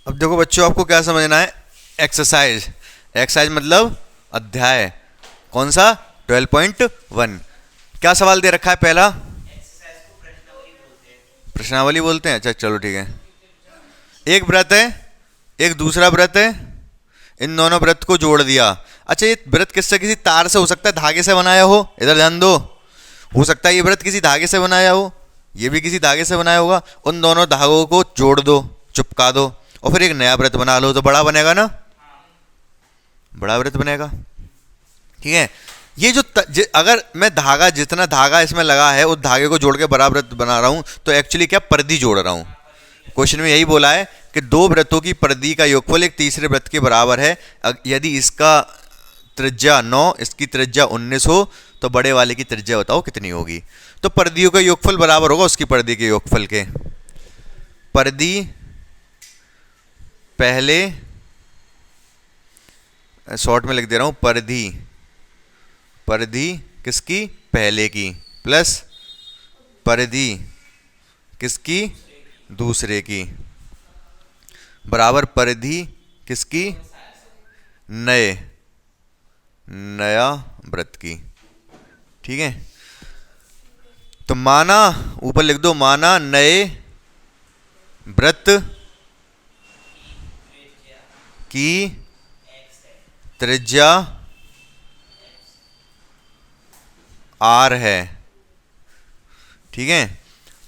अब देखो बच्चों, आपको क्या समझना है? एक्सरसाइज। एक्सरसाइज मतलब अध्याय। कौन सा? 12.1। क्या सवाल दे रखा है पहला? प्रश्नावली बोलते हैं। अच्छा चलो ठीक है। एक व्रत है, एक दूसरा व्रत है, इन दोनों व्रत को जोड़ दिया। अच्छा, ये व्रत किससे? किसी तार से हो सकता है, धागे से बनाया हो। इधर ध्यान दो। हो सकता है ये व्रत किसी धागे से बनाया हो, ये भी किसी धागे से बनाया होगा। उन दोनों धागों को जोड़ दो, चिपका दो, और फिर एक नया व्रत बना लो, तो बड़ा बनेगा ना? बड़ा व्रत बनेगा। ठीक है। ये जो अगर मैं धागा, जितना धागा इसमें लगा है उस धागे को जोड़ के बड़ा व्रत बना रहा हूं, तो एक्चुअली क्या परिधि जोड़ रहा हूं। क्वेश्चन में यही बोला है कि दो व्रतों की परिधि का योगफल एक तीसरे व्रत के बराबर है। यदि इसका त्रिज्या 9, इसकी त्रिज्या 19 हो, तो बड़े वाले की त्रिज्या बताओ कितनी होगी। तो परिधियों का योगफल बराबर होगा उसकी परिधि के योगफल के। परिधि पहले, शॉर्ट में लिख दे रहा हूं, परिधि, परिधि किसकी? पहले की, प्लस परिधि किसकी? दूसरे की, बराबर परिधि किसकी? नए, नया व्रत की। ठीक है। तो माना, ऊपर लिख दो, माना नए व्रत की त्रिज्या आर है। ठीक है।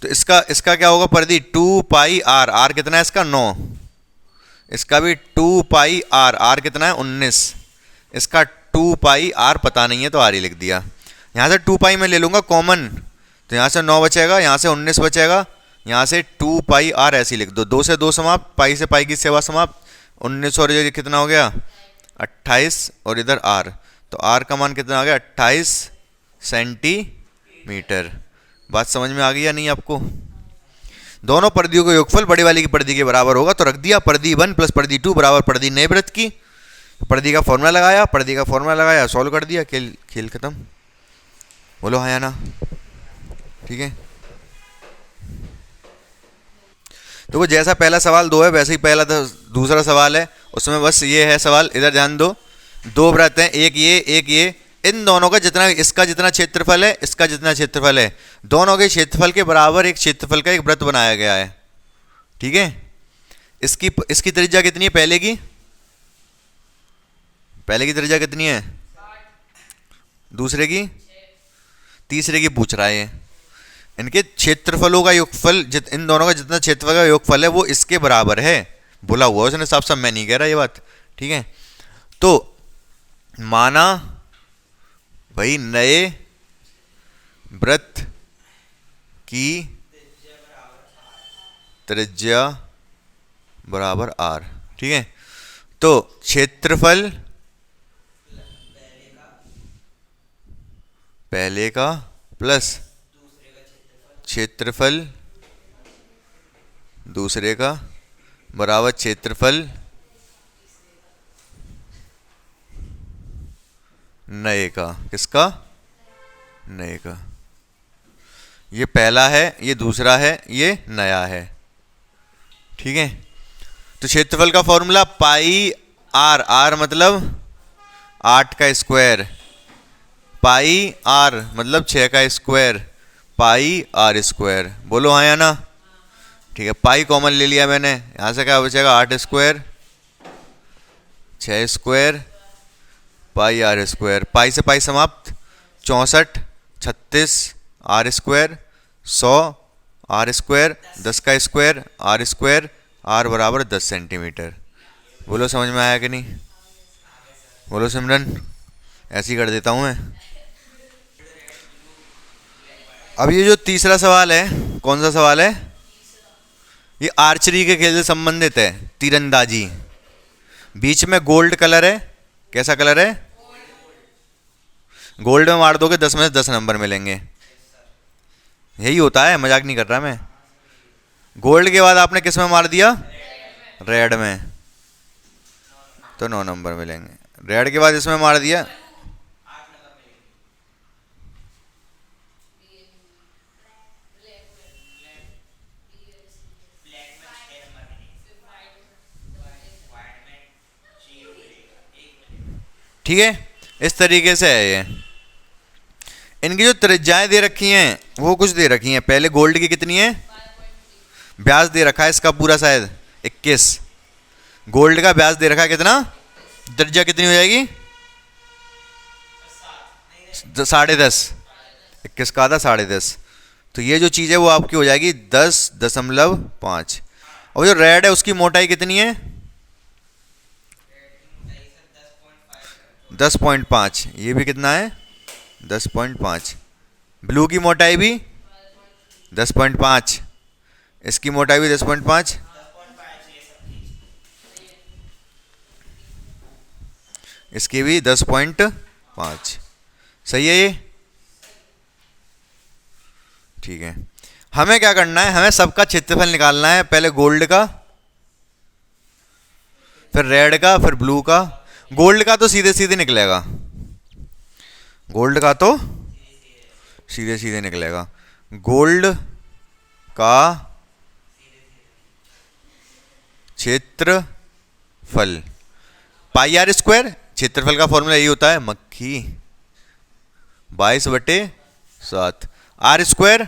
तो इसका इसका क्या होगा? परिधि 2 पाई आर। आर कितना है इसका? 9। इसका भी 2 पाई आर। आर कितना है? 19। इसका 2 पाई आर पता नहीं है तो आर ही लिख दिया। यहां से 2 पाई मैं ले लूंगा कॉमन, तो यहां से 9 बचेगा, यहां से 19 बचेगा, यहां से 2 पाई आर ऐसे ही लिख दो। 2 से 2 समाप्त, पाई से पाई की सेवा समाप्त। 19 और ये कितना हो गया? 28, और इधर आर, तो आर का मान कितना आ गया? 28 सेंटीमीटर। बात समझ में आ गई या नहीं आपको? दोनों परिधियों का योगफल बड़े वाले की परिधि के बराबर होगा, तो रख दिया परिधि 1 प्लस परिधि 2 बराबर परिधि नए व्रत की। परिधि का फॉर्मूला लगाया, परिधि का फॉर्मूला लगाया, सॉल्व कर दिया, खेल खेल खत्म। बोलो हाँ या ना? ठीक है। तो वो जैसा पहला सवाल 2 है, वैसे ही पहला दूसरा सवाल है, उसमें बस ये है सवाल। इधर ध्यान दो। दो व्रत हैं, एक ये एक ये। इन दोनों का जितना, इसका जितना क्षेत्रफल है, इसका जितना क्षेत्रफल है, दोनों के क्षेत्रफल के बराबर एक क्षेत्रफल का एक व्रत बनाया गया है। ठीक है। इसकी इसकी त्रिज्या कितनी है? पहले की, पहले की त्रिज्या कितनी है? दूसरे की? तीसरे की पूछ रहा है ये। इनके क्षेत्रफलों का योगफल, इन दोनों का जितना क्षेत्रफल का योगफल है वो इसके बराबर है। बोला हुआ उसने साफ साफ, मैं नहीं कह रहा ये बात। ठीक है। तो माना भाई नए व्रत की त्रिज्या बराबर आर। ठीक है। तो क्षेत्रफल पहले का प्लस क्षेत्रफल दूसरे का बराबर क्षेत्रफल नए का। किसका? नए का। ये पहला है, ये दूसरा है, ये नया है। ठीक है। तो क्षेत्रफल का फॉर्मूला पाई आर। आर मतलब 8 का स्क्वायर, पाई आर मतलब 6 का स्क्वायर, पाई आर स्क्वायर। बोलो हाँ या ना? ठीक है। पाई कॉमन ले लिया मैंने, यहां से क्या बचेगा? 8 square, 6 square, pi r square. Pi से पाई समाप्त, 64, 36 आर स्क्वायर, 100 आर स्क्वायर, 10 का स्क्वायर आर स्क्वायर, आर बराबर 10 सेंटीमीटर। बोलो समझ में आया कि नहीं? बोलो सिमरन। ऐसे ही कर देता हूं मैं। अब ये जो तीसरा सवाल है, कौन सा सवाल है? ये आर्चरी के खेल से संबंधित है, तीरंदाजी। बीच में गोल्ड कलर है। कैसा कलर है? गोल्ड में मार दोगे 10 में से 10 नंबर मिलेंगे। यही होता है, मजाक नहीं कर रहा मैं। गोल्ड के बाद आपने किस में मार दिया? रेड में, तो 9 नंबर मिलेंगे। रेड के बाद इसमें मार दिया, ठीक है, इस तरीके से है ये। इनकी जो त्रिज्याएं दे रखी हैं वो कुछ दे रखी हैं। पहले गोल्ड की कितनी है, ब्याज दे रखा है इसका पूरा शायद 21। गोल्ड का ब्याज दे रखा है कितना, त्रिज्या कितनी हो जाएगी 10.5, 21 का आधा 10.5। तो ये जो चीज़ है वो आपकी हो जाएगी 10.5। और जो रेड है उसकी मोटाई कितनी है 10.5। ये भी कितना है 10.5। ब्लू की मोटाई भी 10.5, इसकी मोटाई भी 10.5, इसकी भी 10.5। सही है ये, ठीक है। हमें क्या करना है, हमें सबका क्षेत्रफल निकालना है। पहले गोल्ड का, फिर रेड का, फिर ब्लू का। गोल्ड का तो सीधे सीधे निकलेगा, गोल्ड का तो सीधे सीधे निकलेगा। गोल्ड का क्षेत्रफल पाई आर स्क्वायर। क्षेत्रफल का फॉर्मूला यही होता है मक्खी 22/7। आर स्क्वायर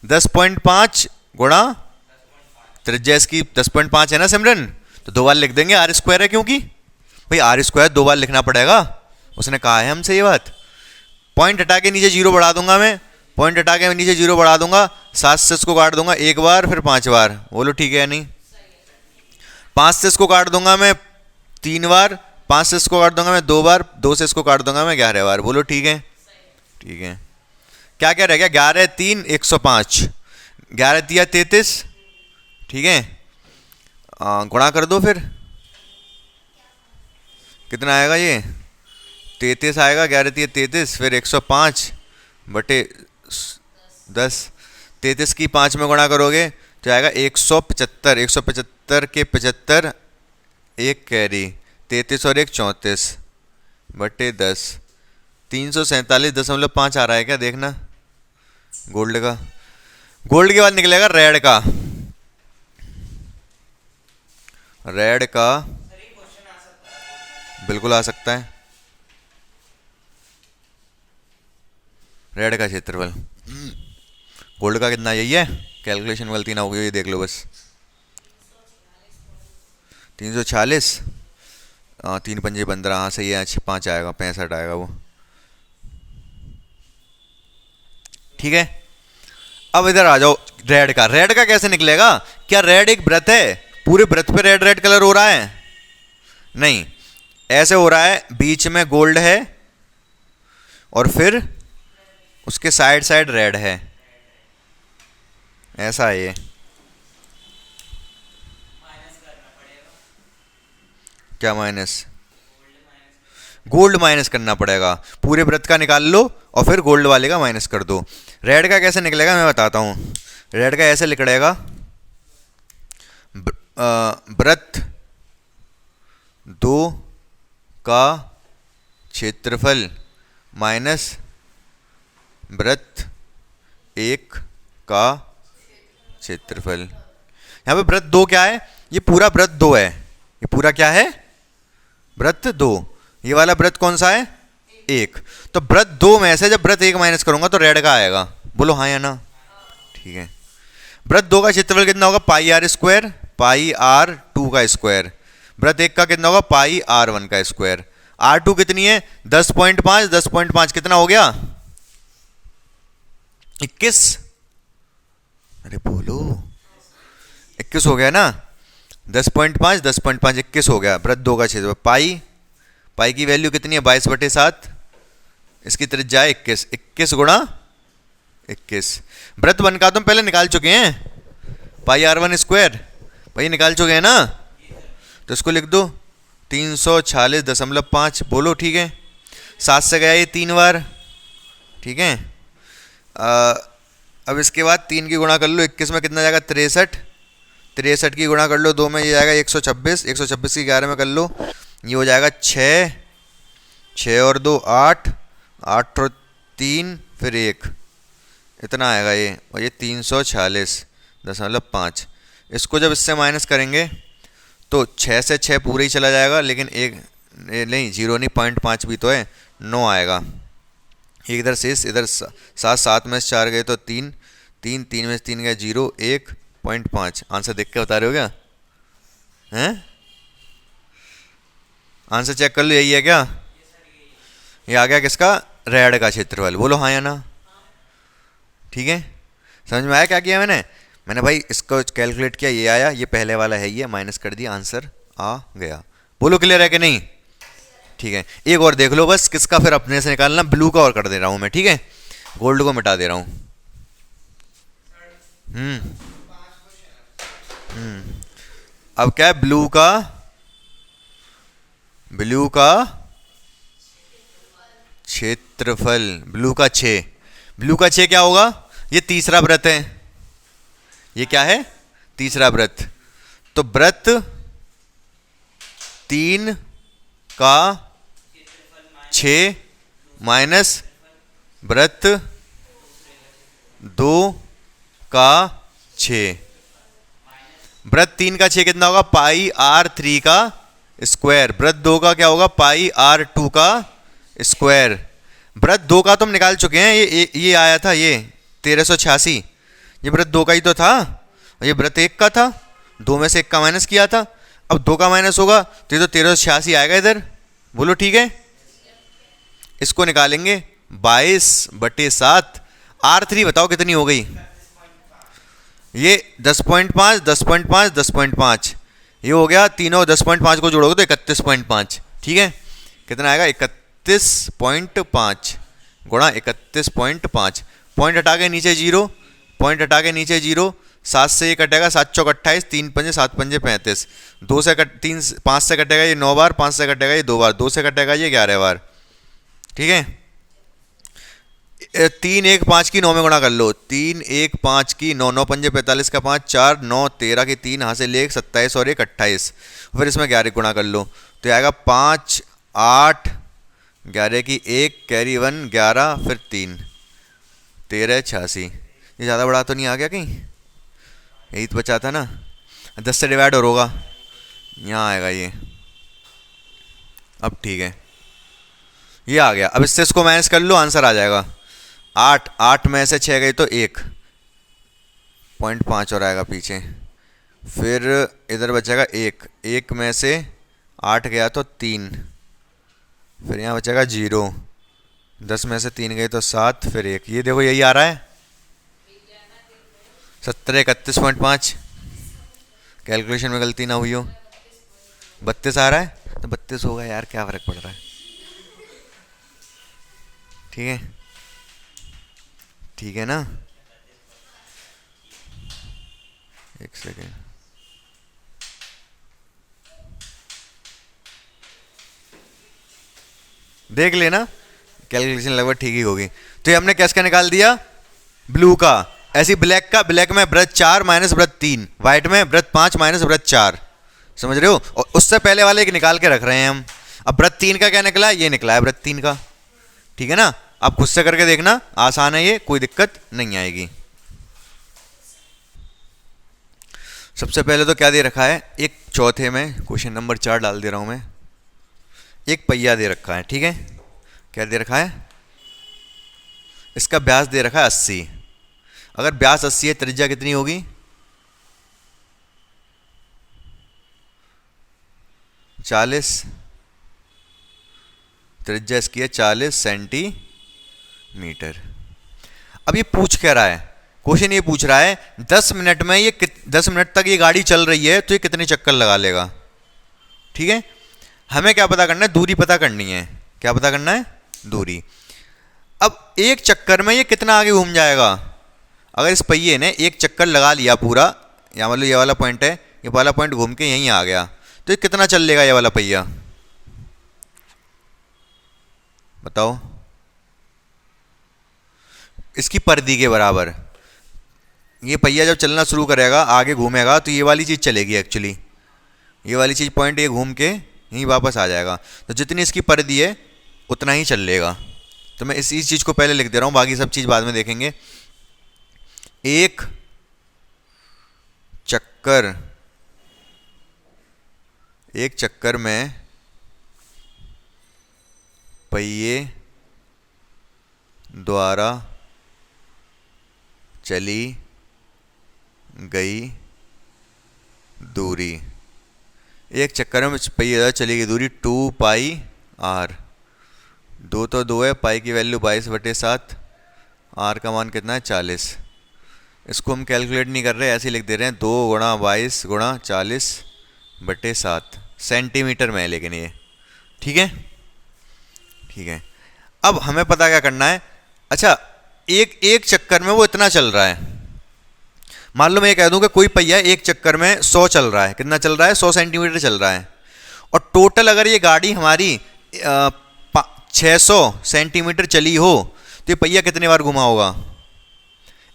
10.5 गुणा त्रिज्या इसकी 10.5 है ना सिमरन, तो 2 बार लिख देंगे। आर स्क्वायर है क्योंकि भाई आर स्क्वायर 2 बार लिखना पड़ेगा, उसने कहा है हमसे ये बात। पॉइंट हटा के नीचे 0 बढ़ा दूंगा मैं, पॉइंट हटा के नीचे 0 बढ़ा दूंगा, 7 से इसको काट दूंगा 1 बार, फिर 5 बार। बोलो ठीक है या नहीं। 5 से इसको काट दूंगा मैं 3 बार, 5 से इसको काट दूंगा मैं 2 बार, 2 से इसको काट दूंगा मैं 11 बार। बोलो ठीक है, ठीक है। क्या क्या रह गया, 11 3 105, 11 3 33, ठीक है। गुणा कर दो, फिर कितना आएगा ये 33 आएगा, 11 3 33, फिर 105/10। 33 की 5 में गुणा करोगे तो आएगा 175। 175 के 75, 1 कैरी, 33 और 1 34/10। 347.5 आ रहा है क्या, देखना। गोल्ड का, गोल्ड के बाद निकलेगा रेड का। रेड का बिल्कुल आ सकता है, रेड का क्षेत्रफल। गोल्ड का कितना, यही है, कैलकुलेशन गलती ना होगी, ये देख लो बस। 346, 3 पंजे 15, हाँ सही है। 5 आएगा, 65 आएगा वो, ठीक है। अब इधर आ जाओ रेड का। रेड का कैसे निकलेगा, क्या रेड एक वृत्त है, पूरे वृत्त पे रेड रेड कलर हो रहा है, नहीं, ऐसे हो रहा है। बीच में गोल्ड है और फिर उसके साइड साइड रेड है, ऐसा है ये। क्या माइनस, गोल्ड माइनस करना पड़ेगा। पूरे वृत्त का निकाल लो और फिर गोल्ड वाले का माइनस कर दो। रेड का कैसे निकलेगा मैं बताता हूँ। रेड का ऐसे निकलेगा, वृत्त 2 का क्षेत्रफल माइनस वृत्त 1 का क्षेत्रफल। यहाँ पे वृत्त 2 क्या है, ये पूरा वृत्त 2 है, ये पूरा क्या है वृत्त 2। ये वाला वृत्त कौन सा है 1। तो वृत्त 2 में से जब वृत्त 1 माइनस करूंगा तो रेड का आएगा। बोलो हाँ या ना, ठीक है। वृत्त 2 का क्षेत्रफल कितना होगा, पाई आर स्क्वायर, पाई आर 2 का स्क्वायर। वृत्त 1 का कितना होगा, पाई आर 1 का स्क्वायर। आर 2 कितनी है 10.5, 10.5 कितना हो गया 21। अरे बोलो 21 हो गया ना, 10.5 10.5 21 हो गया। वृत्त 2 का क्षेत्रफल पाई, पाई की वैल्यू कितनी है 22/7, इसकी त्रिज्या 21, 21 गुणा 21। वृत्त 1 का तुम पहले निकाल चुके हैं, पाई आर 1 स्क्वायर भाई निकाल चुके हैं ना, तो इसको लिख दो 346.5। बोलो ठीक है। 7 से गया ये 3 बार, ठीक है। अब इसके बाद 3 की गुणा कर लो, 21 में कितना जाएगा 63, 63 की गुणा कर लो 2 में, ये जाएगा 126, 126 की 11 में कर लो, ये हो जाएगा 6, 6 और 2 8, 8 और 3 फिर 1, इतना आएगा ये। और ये 346.5। इसको जब इससे माइनस करेंगे तो 6 से 6 पूरे ही चला जाएगा, लेकिन एक नहीं 0 नहीं, 0.5 भी तो है, 9 आएगा। एक इधर शेष, इधर 7, 7 में से 4 गए तो 3, 3, 3 में से 3 गए 0, 1.5। आंसर देख के बता रहे हो क्या? हैं? आंसर चेक कर लो, यही है क्या? ये आ गया किसका? रेड का क्षेत्रफल। बोलो हाँ या ना? ठीक है, समझ में आया क्या किया मैंने? मैंने भाई इसको कैलकुलेट किया, ये आया, ये पहले वाला है, ये माइनस कर दिया, आंसर आ गया। बोलो क्लियर है कि नहीं? ठीक है, एक और देख लो बस किसका, फिर अपने से निकालना। ब्लू का और कर दे रहा हूं मैं, ठीक है, गोल्ड को मिटा दे रहा हूं। हम्म अब क्या है? ब्लू का क्षेत्रफल, ब्लू का 6 क्या होगा? ये तीसरा व्रत है, ये क्या है? तीसरा व्रत। तो व्रत 3 का 6 माइनस व्रत 2 का 6। व्रत 3 का 6 कितना होगा? πr3 का स्क्वायर। व्रत 2 का क्या होगा? πr2 का स्क्वायर। व्रत 2 का तुम निकाल चुके हैं, ये आया था, ये 1386, ये व्रत 2 का ही तो था, और ये व्रत 1 का था, 2 में से 1 का माइनस किया था। अब 2 का माइनस होगा तो ये तो 1386 आएगा इधर। बोलो ठीक है, इसको निकालेंगे 22/7। R3 बताओ कितनी हो गई? ये 10.5, 10.5, 10.5, ये हो गया तीनों। 10.5 को जोड़ोगे तो 31.5। ठीक है, कितना आएगा? 31.5 गुणा 31.5। पॉइंट हटा के नीचे 0, पॉइंट हटा के नीचे 0, 7 से ये कटेगा, 7 चौक 28, 3 पंजे 7 पंजे 35, 2 से 5 से कटेगा ये 9 बार, 5 से कटेगा ये 2 बार, 2 से कटेगा ये 11 बार। ठीक है, 3 1 5 की 9 में गुणा कर लो, 3 1 5 की 9, 9 पंजे 45 का 5, 4 9 13 की 3, यहाँ से ले 27 और 1 28, फिर इसमें 11 गुणा कर लो तो आएगा 5 8, 11 की 1 कैरी 1 11, फिर 3 13 86। ये ज़्यादा बड़ा तो नहीं आ गया कहीं? यही तो बचा था ना, 10 से डिवाइड और होगा, यहाँ आएगा ये। अब ठीक है, ये आ गया। अब इससे इसको माइनस कर लो, आंसर आ जाएगा 8। 8 में से 6 गई तो 1.5 और आएगा पीछे, फिर इधर बचेगा 1, 1 में से 8 गया तो 3, फिर यहाँ बचेगा 0, 10 में से 3 गए तो 7, फिर 1। ये देखो यही आ रहा है 17 31.5। कैलकुलेशन में गलती ना हुई हो, 32 आ रहा है तो 32 होगा यार, क्या फर्क पड़ रहा है? ठीक है, ठीक है ना? एक सेकेंड, देख लेना, कैलकुलेशन लगभग ठीक ही होगी। तो ये हमने किसका निकाल दिया? ब्लू का। ऐसी ब्लैक का, ब्लैक में व्रत 4 माइनस व्रत 3, व्हाइट में व्रत 5 माइनस व्रत 4। समझ रहे हो? और उससे पहले वाले एक निकाल के रख रहे हैं हम। अब व्रत 3 का क्या निकला? ये निकला है व्रत 3 का। ठीक है ना? आप खुद से करके देखना, आसान है ये, कोई दिक्कत नहीं आएगी। सबसे पहले तो क्या दे रखा है? एक चौथे में क्वेश्चन नंबर 4 डाल दे रहा हूं मैं, एक पहिया दे रखा है। ठीक है, क्या दे रखा है? इसका व्यास दे रखा है 80। अगर व्यास 80 है, त्रिज्या कितनी होगी? 40। त्रिज्या इसकी है 40 सेंटीमीटर। अब ये पूछ क्या रहा है? क्वेश्चन ये पूछ रहा है 10 मिनट में ये 10 मिनट तक ये गाड़ी चल रही है तो ये कितने चक्कर लगा लेगा। ठीक है, हमें क्या पता करना है? दूरी पता करनी है। क्या पता करना है? दूरी। अब एक चक्कर में ये कितना आगे घूम जाएगा? अगर इस पहिए ने एक चक्कर लगा लिया पूरा, या मतलब ये वाला पॉइंट है, ये वाला पॉइंट घूम के यहीं आ गया, तो ये कितना चल लेगा ये वाला पहिया? बताओ। इसकी परिधि के बराबर। ये पहिया जब चलना शुरू करेगा, आगे घूमेगा, तो ये वाली चीज़ चलेगी एक्चुअली, ये वाली चीज़ पॉइंट ये घूम के यहीं वापस आ जाएगा। तो जितनी इसकी परिधि है उतना ही चल लेगा। तो मैं इस चीज़ को पहले लिख दे रहा हूँ, बाकी सब चीज़ बाद में देखेंगे। एक चक्कर में पहिए द्वारा चली गई दूरी। एक चक्कर में पहिए द्वारा चली गई दूरी 2πr। दो तो दो है, पाई की वैल्यू 22/7, आर का मान कितना है 40। इसको हम कैलकुलेट नहीं कर रहे, ऐसे ही लिख दे रहे हैं 2 × 22 × 40/7 सेंटीमीटर में है लेकिन ये, ठीक है। ठीक है, अब हमें पता क्या करना है। अच्छा, एक चक्कर में वो इतना चल रहा है। मान लो मैं ये कह दूं कि कोई पहिया एक चक्कर में 100 चल रहा है। कितना चल रहा है? 100 सेंटीमीटर चल रहा है। और टोटल अगर ये गाड़ी हमारी 600 सेंटीमीटर चली हो तो ये पहिया कितने बार घुमा होगा?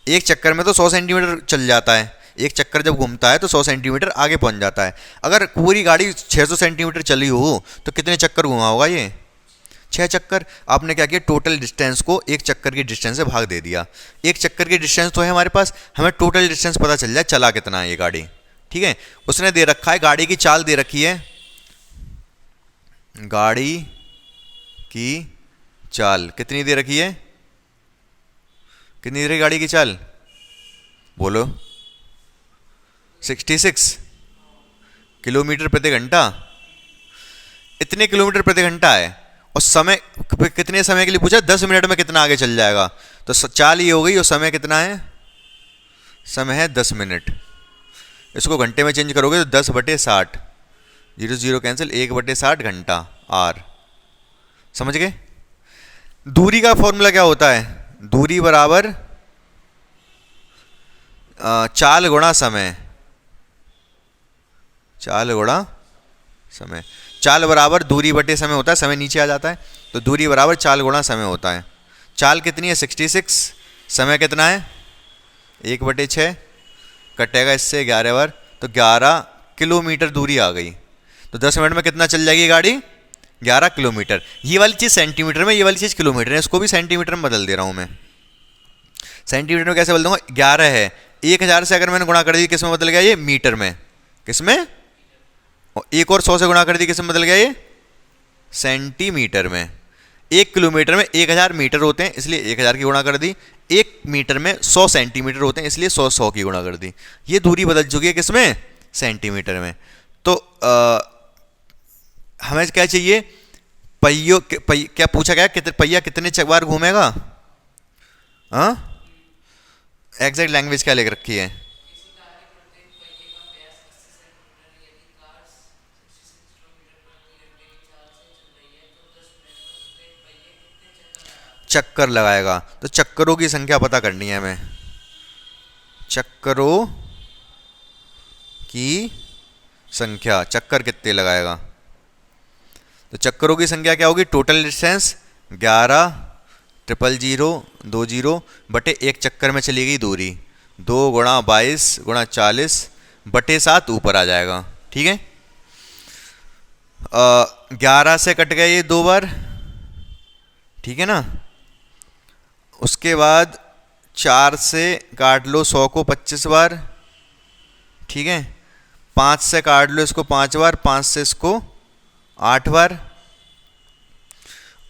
एक चक्कर में तो 100 सेंटीमीटर चल जाता है, एक चक्कर जब घूमता है तो 100 सेंटीमीटर आगे पहुंच जाता है। अगर पूरी गाड़ी 600 सेंटीमीटर चली हो तो कितने चक्कर घुमा होगा? ये 6 चक्कर। आपने क्या किया, टोटल डिस्टेंस को एक चक्कर की डिस्टेंस से भाग दे दिया। एक चक्कर की डिस्टेंस तो है हमारे पास, हमें टोटल डिस्टेंस पता चल जाए चला कितना है ये गाड़ी। ठीक है, उसने दे रखा है, गाड़ी की चाल दे रखी है, गाड़ी की चाल कितनी दे रखी है? कितनी दे रही गाड़ी की चाल? बोलो। 66 किलोमीटर प्रति घंटा। इतने किलोमीटर प्रति घंटा है। और समय कितने समय के लिए पूछा? 10 मिनट में कितना आगे चल जाएगा। तो चाल ये हो गई, और समय कितना है? समय है 10 मिनट। इसको घंटे में चेंज करोगे तो 10/60, 0 0 कैंसिल, 1/60 घंटा आर। समझ गए? दूरी का फॉर्मूला क्या होता है? दूरी बराबर चाल गुणा समय। चाल गुणा समय। चाल बराबर दूरी बटे समय होता है, समय नीचे आ जाता है, तो दूरी बराबर चाल गुणा समय होता है। चाल कितनी है? 66। समय कितना है? 1/6, कटेगा इससे 11 बार, तो 11 किलोमीटर दूरी आ गई। तो 10 मिनट में कितना चल जाएगी गाड़ी? 11 किलोमीटर। ये वाली चीज़ सेंटीमीटर में, ये वाली चीज़ किलोमीटर है। इसको भी सेंटीमीटर में बदल दे रहा हूँ मैं। सेंटीमीटर में कैसे बदल दूंगा? 11 है, 1000 से अगर मैंने गुणा कर दी, किस में बदल गया ये? मीटर में। किस में? और एक और 100 से गुणा कर दी, किस में बदल गया ये? सेंटीमीटर में। 1 किलोमीटर में 1000 मीटर होते हैं, इसलिए 1000 की गुणा कर दी। 1 मीटर में 100 सेंटीमीटर होते हैं, इसलिए 100 की गुणा कर दी। ये दूरी बदल चुकी है किसमें? सेंटीमीटर में। तो हमें क्या चाहिए? पहियों क्या पूछा गया? पहिया कितने बार घूमेगा? हाँ, एग्जैक्ट लैंग्वेज क्या लिख रखी है? चक्कर लगाएगा। तो चक्करों की संख्या पता करनी है हमें। चक्करों की संख्या, चक्कर कितने लगाएगा? तो चक्करों की संख्या क्या होगी? टोटल डिस्टेंस 11,000,20 बटे एक चक्कर में चली गई दूरी, 2 × 22 × 40/7 ऊपर आ जाएगा। ठीक है, 11 से कट गए ये 2 बार, ठीक है ना। उसके बाद 4 से काट लो 100 को 25 बार, ठीक है। 5 से काट लो इसको 5 बार, 5 से इसको 8 बार।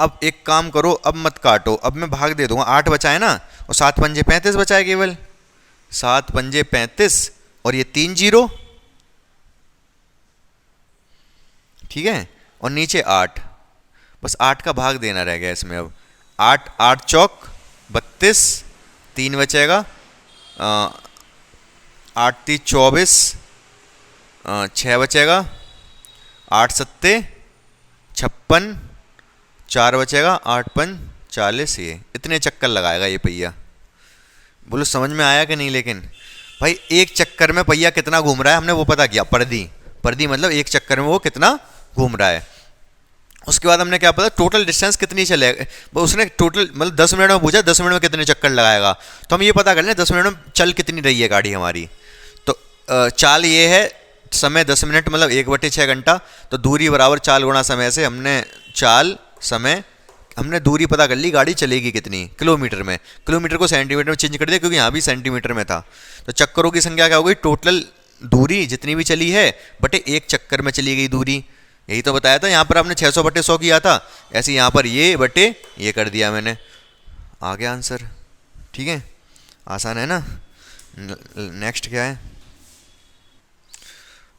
अब एक काम करो, अब मत काटो, अब मैं भाग दे दूंगा। 8 बचा है ना, और 7 पंजे 35 बचा है केवल। 7 पंजे 35 और ये 3 0, ठीक है। और नीचे 8, बस 8 का भाग देना रह गया इसमें। अब 8 8 चौक 32, 3 बचेगा, 8 3 24, 6 बचेगा, 8 सत्ते 56, 4 बचेगा, 8 5 40। ये इतने चक्कर लगाएगा ये पहिया। बोलो समझ में आया कि नहीं? लेकिन भाई एक चक्कर में पहिया कितना घूम रहा है हमने वो पता किया। परिधि मतलब एक चक्कर में वो कितना घूम रहा है। उसके बाद हमने क्या पता, टोटल डिस्टेंस कितनी चलेगा। उसने टोटल मतलब 10 मिनट में पूछा 10 मिनट में कितने चक्कर लगाएगा, तो हम ये पता कर लें 10 मिनट में चल कितनी रही है गाड़ी हमारी। तो चाल ये है, समय 10 मिनट मतलब 1/6 घंटा। तो दूरी बराबर चाल गुणा समय से हमने चाल समय, हमने दूरी पता कर ली, गाड़ी चलेगी कितनी किलोमीटर में। किलोमीटर को सेंटीमीटर में चेंज कर दिया क्योंकि यहाँ भी सेंटीमीटर में था। तो चक्करों की संख्या क्या हो गई? टोटल दूरी जितनी भी चली है बटे एक चक्कर में चली गई दूरी। यही तो बताया था, यहाँ पर आपने 600/100 किया था, ऐसे यहाँ पर ये बटे ये कर दिया मैंने, आ गया आंसर। ठीक है, आसान है ना। नेक्स्ट क्या है,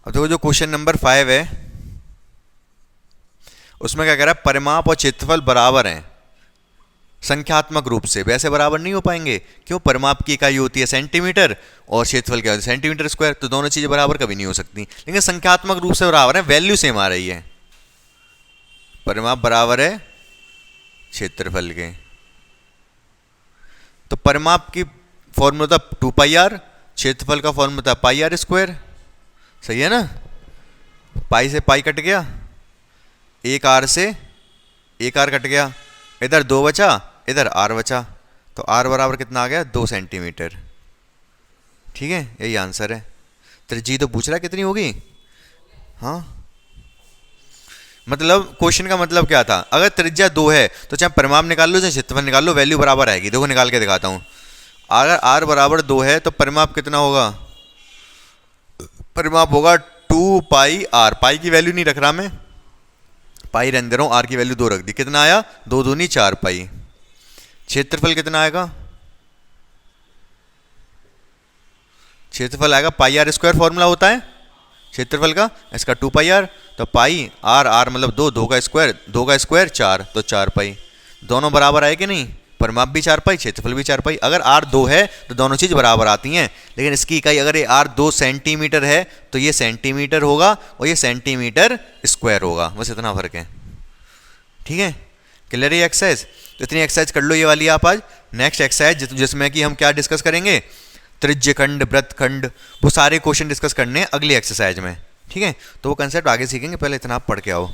अब देखो जो क्वेश्चन नंबर 5 है उसमें क्या कह रहा है, परिमाप और क्षेत्रफल बराबर हैं संख्यात्मक रूप से। वैसे बराबर नहीं हो पाएंगे, क्यों, परिमाप की इकाई होती है सेंटीमीटर और क्षेत्रफल क्या होती है सेंटीमीटर स्क्वायर, तो दोनों चीजें बराबर कभी नहीं हो सकती, लेकिन संख्यात्मक रूप से बराबर है, वैल्यू सेम आ रही है। परिमाप बराबर है क्षेत्रफल के, तो परिमाप की फॉर्मूला था 2πr, क्षेत्रफल का फॉर्मूला था πr²। सही है ना, पाई से पाई कट गया, एक आर से एक आर कट गया, इधर 2 बचा, इधर r बचा, तो r बराबर कितना आ गया, 2 सेंटीमीटर। ठीक है, यही आंसर है। तो जी तो पूछ रहा है कितनी होगी। हाँ, मतलब क्वेश्चन का मतलब क्या था, अगर त्रिज्या 2 है तो चाहे परिमाप निकाल लो चाहे क्षेत्रफल निकाल लो, वैल्यू बराबर आएगी। देखो निकाल के दिखाता हूँ, अगर r बराबर 2 है तो परिमाप कितना होगा, परिमाप होगा 2πr। पाई की वैल्यू नहीं रख रहा मैं, पाई रहने दे रहा हूँ, आर की वैल्यू 2 रख दी, कितना आया 2 दूनी 4 पाई। क्षेत्रफल कितना आएगा, क्षेत्रफल आएगा πr², फॉर्मूला होता है क्षेत्रफल का, इसका 2πr, तो पाई आर, आर मतलब 2, 2 का स्क्वायर 4, तो 4 पाई। दोनों बराबर आए कि नहीं, परिमाप भी 4 पाई, क्षेत्रफल भी 4 पाई। अगर r 2 है तो दोनों चीज बराबर आती हैं, लेकिन इसकी इकाई अगर ये r 2 सेंटीमीटर है तो ये सेंटीमीटर होगा और ये सेंटीमीटर स्क्वायर होगा, बस इतना फर्क है। ठीक है, क्लियर है एक्सरसाइज। तो इतनी एक्सरसाइज कर लो ये वाली आप आज। नेक्स्ट एक्सरसाइज जिसमें कि हम क्या डिस्कस करेंगे, त्रिज्यखंड, वृत्तखंड, वो सारे क्वेश्चन डिस्कस करने हैं अगली एक्सरसाइज में। ठीक है, तो वो कंसेप्ट आगे सीखेंगे, पहले इतना आप पढ़ के आओ।